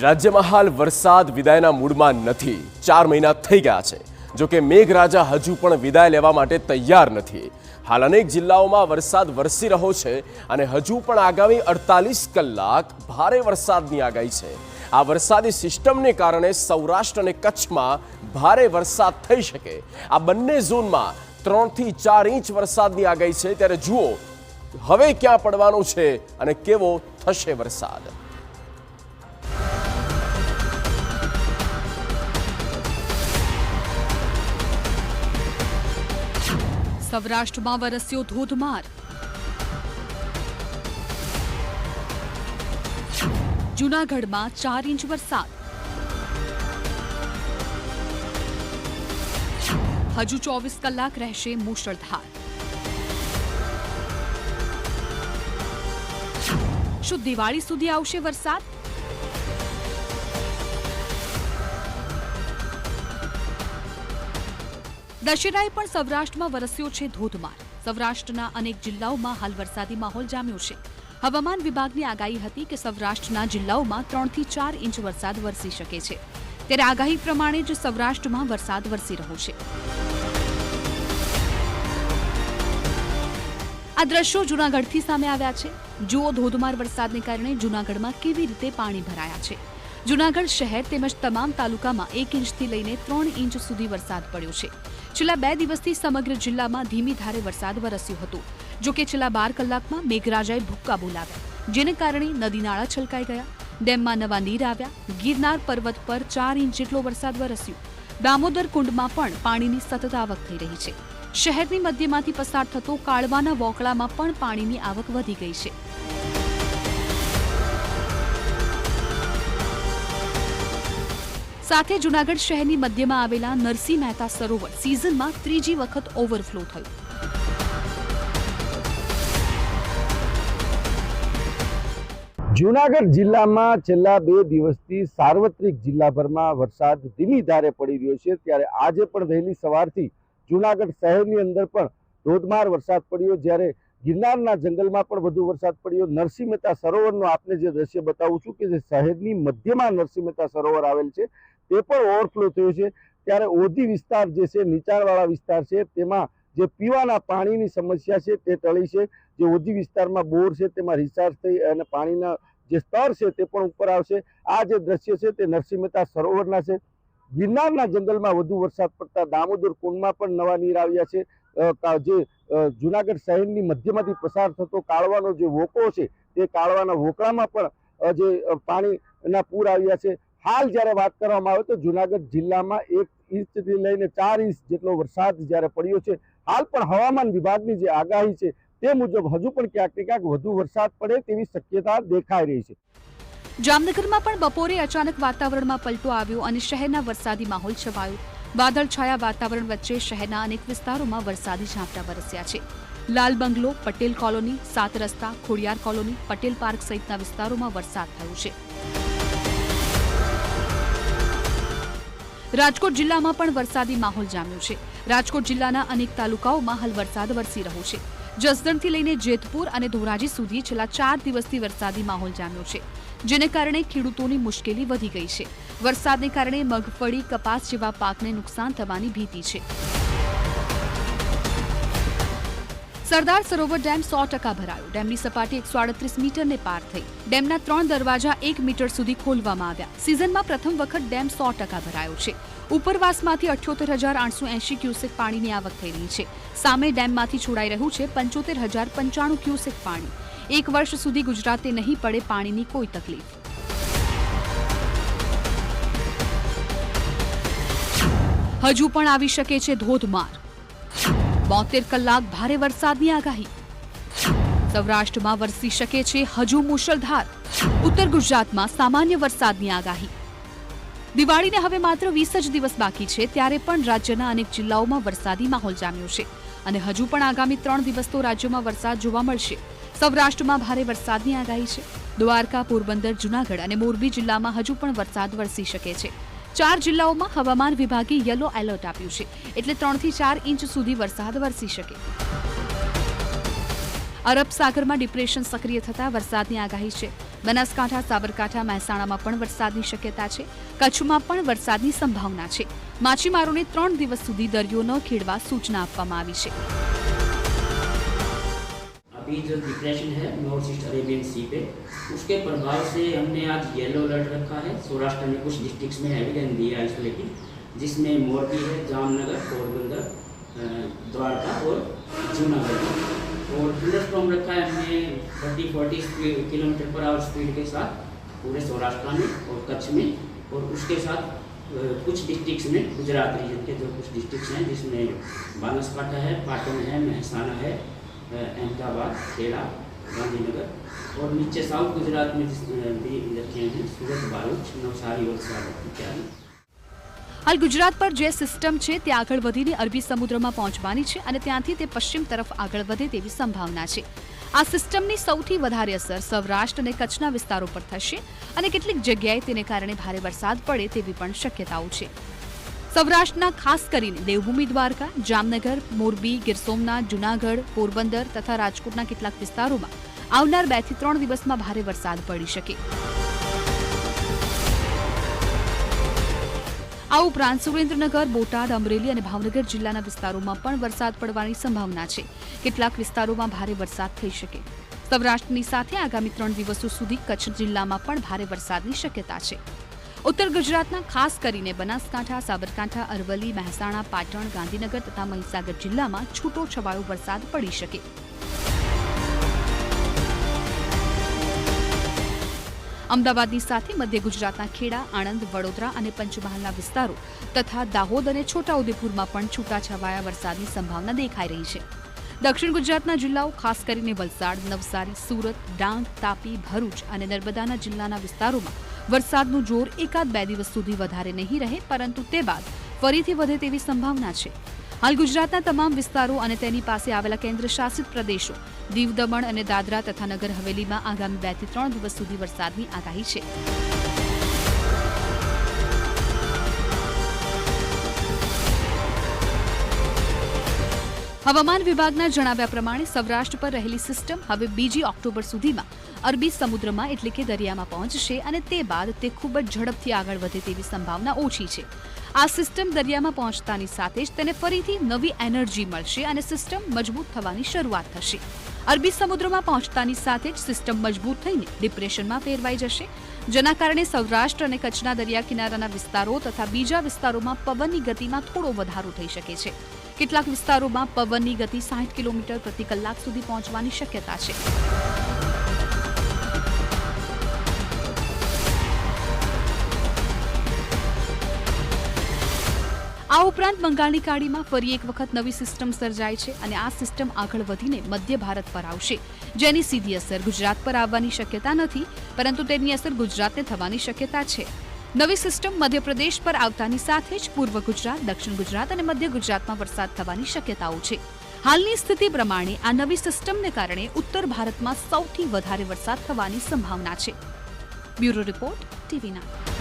રાજ્યમાં હાલ વરસાદ વિદાયના મૂડમાં નથી। 4 મહિના થઈ ગયા છે, જો કે મેઘરાજા હજુ પણ વિદાય લેવા માટે તૈયાર નથી। હાલ અનેક જિલ્લાઓમાં વરસાદ વરસી રહ્યો છે અને હજુ પણ આગામી 48 કલાક ભારે વરસાદની આગાહી છે। આ વરસાદી સિસ્ટમને કારણે સૌરાષ્ટ્ર અને કચ્છમાં ભારે વરસાદ થઈ શકે। આ બંને ઝોનમાં 3 થી 4 ઇંચ વરસાદની આગાહી છે। ત્યારે જુઓ હવે ક્યાં પડવાનો છે અને કેવો થશે વરસાદ। સૌરાષ્ટ્રમાં વરસ્યો ધોધમાર। જૂનાગઢમાં 4 ઇંચ વરસાદ। હજુ 24 કલાક રહેશે મુશળધાર। શું દિવાળી સુધી આવશે વરસાદ? દશેરાએ પણ સૌરાષ્ટ્રમાં વરસ્યો છે ધોધમાર। સૌરાષ્ટ્રના અનેક જિલ્લાઓમાં હાલ વરસાદી માહોલ જામ્યો છે। હવામાન વિભાગની આગાહી હતી કે સૌરાષ્ટ્રના જિલ્લાઓમાં 3 થી 4 ઇંચ વરસાદ વરસી શકે છે। ત્યારે આગાહી પ્રમાણે જ સૌરાષ્ટ્રમાં વરસાદ વરસી રહ્યો છે। આ દ્રશ્યો જૂનાગઢથી સામે આવ્યા છે। જુઓ ધોધમાર વરસાદને કારણે જૂનાગઢમાં કેવી રીતે પાણી ભરાયા છે। જૂનાગઢ શહેર તેમજ તમામ તાલુકામાં 1 ઇંચથી લઈને 3 ઇંચ સુધી વરસાદ પડ્યો છે। છેલ્લા 2 દિવસથી સમગ્ર જિલ્લામાં ધીમી ધારે વરસાદ વરસ્યો હતો। જો કે છેલ્લા 12 કલાકમાં મેઘરાજાએ ભૂક્કા બોલાવ્યા, જેને કારણે નદી નાળા છલકાઈ ગયા, ડેમમાં નવા નીર આવ્યા। ગિરનાર પર્વત પર 4 ઇંચ જેટલો વરસાદ વરસ્યો। દામોદર કુંડમાં પણ પાણીની સતત આવક થઈ રહી છે। શહેરની મધ્યમાંથી પસાર થતો કાળવાના વોકળામાં પણ પાણીની આવક વધી ગઈ છે। સાથે જૂનાગઢ શહેરની મધ્યમાં આવેલા નરસિંહ મહેતા સરોવર સિઝનમાં 3જી વખત ઓવરફ્લો થયું। જૂનાગઢ જિલ્લામાં છેલ્લા 2 દિવસથી સાર્વત્રિક જિલ્લાભરમાં વરસાદ ધીમી ધારે પડી રહ્યો છે। ત્યારે આજે પણ વહેલી સવારથી જૂનાગઢ શહેરની અંદર પણ ધોધમાર વરસાદ પડ્યો। જ્યારે ગિરનારના જંગલમાં પણ વધુ વરસાદ પડ્યો। નરસિંહ મહેતા સરોવરનો આપને જે દ્રશ્ય બતાવું છું કે જે શહેરની મધ્યમાં નરસિંહ મહેતા સરોવર આવેલ છે તે પણ ઓવરફ્લો થયો છે। ત્યારે ઓધી વિસ્તાર જે છે, નીચાણવાળા વિસ્તાર છે, તેમાં જે પીવાના પાણીની સમસ્યા છે તે ટળી છે। જે ઓધી વિસ્તારમાં બોર છે તેમાં રિચાર્જ થઈ અને પાણીના જે સ્તર છે તે પણ ઉપર આવશે। આ જે દ્રશ્ય છે તે નરસિંહ મહેતા સરોવરના છે। ગિરનારના જંગલમાં વધુ વરસાદ પડતા દામોદર કુંડમાં પણ નવા નીર આવ્યા છે। જે જૂનાગઢ શહેરની મધ્યમાંથી પસાર થતો કાળવાનો જે વોકો છે તે કાળવાના વોકળામાં પણ જે પાણીના પૂર આવ્યા છે। હાલ જ્યારે વાત કરવામાં આવે તો જૂનાગઢ જિલ્લામાં 1 ઇંચથી લઈને 4 ઇંચ જેટલો વરસાદ જ્યારે પડ્યો છે। હાલ પણ હવામાન વિભાગની જે આગાહી છે તે મુજબ હજુ પણ ક્યાંક ને ક્યાંક વધુ વરસાદ પડે તેવી શક્યતા દેખાઈ રહી છે। જામનગરમાં પણ બપોરે અચાનક વાતાવરણમાં પલટો આવ્યો અને શહેરના વરસાદી માહોલ છવાયો। વાદળછાયા વાતાવરણ વચ્ચે શહેરના અનેક વિસ્તારોમાં વરસાદી ઝાપટા વરસ્યા છે। લાલ બંગલો, પટેલ કોલોની, 7 રસ્તા, ખોડિયાર કોલોની, પટેલ પાર્ક સહિતના વિસ્તારોમાં વરસાદ થયો છે। રાજકોટ જિલ્લામાં પણ વરસાદી માહોલ જામ્યો છે। રાજકોટ જિલ્લાના અનેક તાલુકાઓમાં હાલ વરસાદ વરસી રહ્યો છે। જસદણથી લઈને જેતપુર અને ધોરાજી સુધી છેલ્લા 4 દિવસથી વરસાદી માહોલ જામ્યો છે, જેને કારણે ખેડૂતોની મુશ્કેલી વધી ગઈ છે। વરસાદને કારણે મગફળી, કપાસ જેવા પાકને નુકસાન થવાની ભીતિ છે। સરદાર સરોવર ડેમ 100% ભરાયો। ડેમની સપાટી 138 મીટરને પાર થઈ। ડેમના 3 દરવાજા 1 મીટર સુધી ખોલવામાં આવ્યા। સિઝનમાં પ્રથમ વખત ડેમ 100% ભરાયો છે। ઉપરવાસમાંથી 78,880 ક્યુસેક પાણીની આવક થઈ રહી છે। સામે ડેમમાંથી છોડાઈ રહ્યું છે 75,095 ક્યુસેક પાણી। 1 વર્ષ સુધી ગુજરાતે નહીં પડે પાણીની કોઈ તકલીફ। હજુ પણ આવી શકે છે ધોધમાર। 72 કલાક ભારે વરસાદની આગાહી। સૌરાષ્ટ્રમાં વરસી શકે છે હજુ મુશળધાર। ઉત્તર ગુજરાતમાં સામાન્ય વરસાદની આગાહી। દિવાળીને હવે માત્ર 20 જ દિવસ બાકી છે, ત્યારે પણ રાજ્યના અનેક જિલ્લાઓમાં વરસાદી માહોલ જામ્યો છે અને હજુ પણ આગામી 3 દિવસ તો રાજ્યમાં વરસાદ જોવા મળશે। સૌરાષ્ટ્રમાં ભારે વરસાદની આગાહી છે। દ્વારકા, પોરબંદર, જૂનાગઢ અને મોરબી જિલ્લામાં હજુ પણ વરસાદ વરસી શકે છે। 4 જિલ્લાઓમાં હવામાન વિભાગે યલો એલર્ટ આપ્યું છે, એટલે 3 થી 4 ઇંચ સુધી વરસાદ વરસી શકે। અરબ સાગરમાં ડિપ્રેશન સક્રિય થતા વરસાદની આગાહી છે। બનાસકાંઠા, સાબરકાંઠા, મહેસાણામાં પણ વરસાદની શક્યતા છે. કચ્છમાં પણ વરસાદની સંભાવના છે. માછીમારોને 3 દિવસ સુધી દરિયો ન ખેડવા સૂચના આપવામાં આવી છે. अभी जो डिप्रेशन है नॉर्थ ईस्ट अरेबियन सी पे, उसके प्रभाव से हमने आज येलो अलर्ट रखा है. सौराष्ट्र में कुछ डिस्ट्रिक्ट्स में हैवी रेन दिया आइसोलेटेड, जिसमें मोरबी है, जामनगर, पोरबंदर, द्वारका और जूनागढ़. और थंडरस्टॉर्म रखा है हमने 30-40 किलोमीटर पर आवर स्पीड के साथ पूरे सौराष्ट्र में और कच्छ में. और उसके साथ कुछ डिस्ट्रिक्ट्स में गुजरात रीजन के जो कुछ डिस्ट्रिक्ट्स हैं, जिसमें बनासकांठा है, पाटन है, महसाना है, अहमदाबाद, खेड़ा, गांधीनगर, और नीचे साउथ गुजरात में भी रखे हैं सूरत, भरूच, नवसारी, वलसाड इत्यादि. હાલ ગુજરાત પર જે સિસ્ટમ છે તે આગળ વધીને અરબી સમુદ્રમાં પહોંચવાની છે અને ત્યાંથી તે પશ્ચિમ તરફ આગળ વધે તેવી સંભાવના છે. આ સિસ્ટમની સૌથી વધારે અસર સૌરાષ્ટ્ર અને કચ્છના વિસ્તારો પર થશે અને કેટલીક જગ્યાએ તેને કારણે ભારે વરસાદ પડે તેવી પણ શક્યતાઓ છે. સૌરાષ્ટ્રના ખાસ કરીને દેવભૂમિ દ્વારકા, જામનગર, મોરબી, ગીર સોમનાથ, જૂનાગઢ, પોરબંદર તથા રાજકોટના કેટલાક વિસ્તારોમાં આવનાર 2 થી 3 દિવસમાં ભારે વરસાદ પડી શકે. આ ઉપરાંત સુરેન્દ્રનગર, બોટાદ, અમરેલી અને ભાવનગર જિલ્લાના વિસ્તારોમાં પણ વરસાદ પડવાની સંભાવના છે. કેટલાક વિસ્તારોમાં ભારે વરસાદ થઈ શકે. સૌરાષ્ટ્રની સાથે આગામી 3 દિવસો સુધી કચ્છ જિલ્લામાં પણ ભારે વરસાદની શક્યતા છે. ઉત્તર ગુજરાતના ખાસ કરીને બનાસકાંઠા, સાબરકાંઠા, અરવલ્લી, મહેસાણા, પાટણ, ગાંધીનગર તથા મહીસાગર જિલ્લામાં છૂટો છવાયો વરસાદ પડી શકે. અમદાવાદની સાથે મધ્ય ગુજરાતના ખેડા, આણંદ, વડોદરા અને પંચમહાલના વિસ્તારો તથા દાહોદ અને છોટાઉદેપુરમાં પણ છૂટાછવાયા વરસાદની સંભાવના દેખાઈ રહી છે. દક્ષિણ ગુજરાતના જિલ્લાઓ ખાસ કરીને વલસાડ, નવસારી, સુરત, ડાંગ, તાપી, ભરૂચ અને નર્મદાના જિલ્લાના વિસ્તારોમાં વરસાદનું જોર 1-2 દિવસ સુધી વધારે નહીં રહે, પરંતુ તે બાદ ફરીથી વધે તેવી સંભાવના છે. હાલ ગુજરાતના તમામ વિસ્તારો અને તેની પાસે આવેલા કેન્દ્ર શાસિત પ્રદેશો દીવ, દમણ અને દાદરા તથા નગર હવેલીમાં આગામી 2 થી 3 દિવસ સુધી વરસાદની આગાહી છે. હવામાન વિભાગના જણાવ્યા પ્રમાણે સૌરાષ્ટ્ર પર રહેલી સિસ્ટમ હવે 2 ઓક્ટોબર સુધીમાં અરબી સમુદ્રમાં એટલે કે દરિયામાં પહોંચશે અને તે બાદ તે ખૂબ જ ઝડપથી આગળ વધે તેવી સંભાવના ઓછી છે. આ સિસ્ટમ દરિયામાં પહોંચતાની સાથે જ તેને ફરીથી નવી એનર્જી મળશે અને સિસ્ટમ મજબૂત થવાની શરૂઆત થશે. અરબી સમુદ્રમાં પહોંચતાની સાથે જ સિસ્ટમ મજબૂત થઈને ડિપ્રેશનમાં ફેરવાઈ જશે, જેના કારણે સૌરાષ્ટ્ર અને કચ્છના દરિયા કિનારાના વિસ્તારો તથા બીજા વિસ્તારોમાં પવનની ગતિમાં થોડો વધારો થઈ શકે છે. કેટલાક વિસ્તારોમાં પવનની ગતિ 60 કિલોમીટર પ્રતિ કલાક સુધી પહોંચવાની શક્યતા છે. આ ઉપરાંત બંગાળની ખાડીમાં ફરી એક વખત નવી સિસ્ટમ સર્જાઈ છે અને આ સિસ્ટમ આગળ વધીને મધ્ય ભારત પર આવશે, જેની સીધી અસર ગુજરાત પર આવવાની શક્યતા નથી, પરંતુ તેની અસર ગુજરાતને થવાની શક્યતા છે. નવી સિસ્ટમ મધ્યપ્રદેશ પર આવતાની સાથે જ પૂર્વ ગુજરાત, દક્ષિણ ગુજરાત અને મધ્ય ગુજરાતમાં વરસાદ થવાની શક્યતાઓ છે. હાલની સ્થિતિ પ્રમાણે આ નવી સિસ્ટમને કારણે ઉત્તર ભારતમાં સૌથી વધારે વરસાદ થવાની સંભાવના છે. Bureau report, TV9.